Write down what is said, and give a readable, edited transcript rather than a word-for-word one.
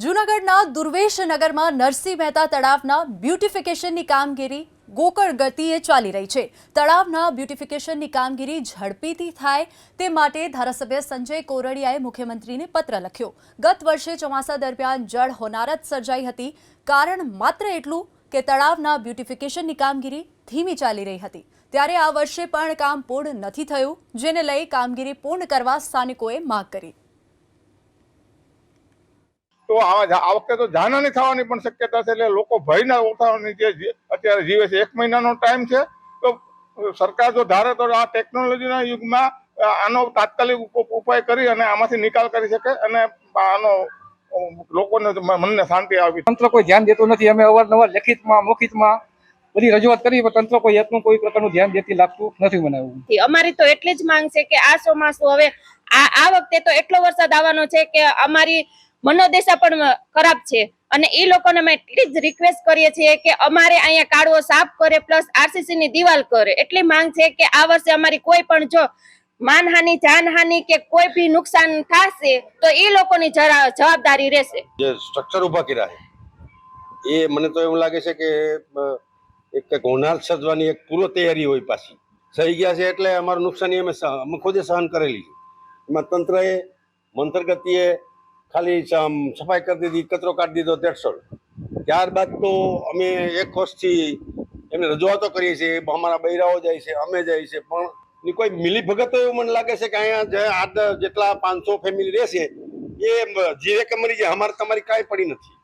જૂનાગઢના દુર્વેશનગરમાં નરસિંહ મહેતા તળાવના બ્યુટિફિકેશનની કામગીરી ગોકળ ગતિએ ચાલી રહી છે। તળાવના બ્યુટિફિકેશનની કામગીરી ઝડપીથી થાય તે માટે ધારાસભ્ય સંજય કોરડિયાએ મુખ્યમંત્રીને પત્ર લખ્યો। ગત વર્ષે ચોમાસા દરમિયાન જળ હોનારત સર્જાઈ હતી। કારણ માત્ર એટલું કે તળાવના બ્યુટિફિકેશનની કામગીરી ધીમી ચાલી રહી હતી। ત્યારે આ વર્ષે પણ કામ પૂર્ણ નથી થયું, જેને લઈ કામગીરી પૂર્ણ કરવા સ્થાનિકોએ માંગ કરી। તો આ વખતે તો જાનહાની થવાની પણ શક્યતા છે, એટલે લોકો ભયના ઉઠાવવાની જે અત્યારે જીવે છે। 1 મહિનાનો ટાઈમ છે, તો સરકાર જો ધારે તો આ ટેકનોલોજીના યુગમાં આનો તાત્કાલિક ઉપાય કરી અને આમાંથી નિકાલ કરી શકે અને આનો લોકોને મનને શાંતિ આવી। તંત્ર કોઈ ધ્યાન દેતું નથી। અમે અવારનવાર લેખિતમાં મૌખિકમાં બધી રજૂઆત કરી, પણ તંત્ર કોઈ એટલું કોઈ પ્રકારનું ધ્યાન દેતી લાગતું નથી મને એવું। અમારી તો એટલી જ માંગ છે કે આ ચોમાસું હવે આ વખતે તો એટલો વરસાદ આવવાનો છે કે અમારી મનોદશા પણ ખરાબ છે, અને એ લોકોને અમે એટલી જ રિક્વેસ્ટ કરીએ છીએ કે અમારે અહીંયા કાળવો સાફ કરે, પ્લસ આરસીસી ની દિવાલ કરે। એટલી માંગ છે કે આ વર્ષે અમારી કોઈ પણ જો માનહાનિ, જાનહાનિ કે કોઈ બી નુકસાન થશે તો એ લોકોની જવાબદારી રહેશે। જે સ્ટ્રક્ચર ઉભા કર્યા છે એ મને તો એવું લાગે છે કે એક હોનારત સર્જવાની એક પૂર્વ તૈયારી હોય પાછી થઈ ગયા છે, એટલે અમારું નુકસાની અમે ખુદે સહન કરેલી છે। એમાં તંત્રએ મંતર ગતિએ ખાલી સફાઈ કરી દીધી, કચરો કાઢી દીધો, ત્યારબાદ તો અમે એક વર્ષથી એમને રજૂઆતો કરીએ છીએ। અમારા બૈરાઓ જાય છે, અમે જાય છે, પણ કોઈ મિલીભગત એવું મને લાગે છે કે અહીંયા જેટલા 500 ફેમિલી રહેશે એ જે કમરી અમારે તમારી કાંઈ પડી નથી।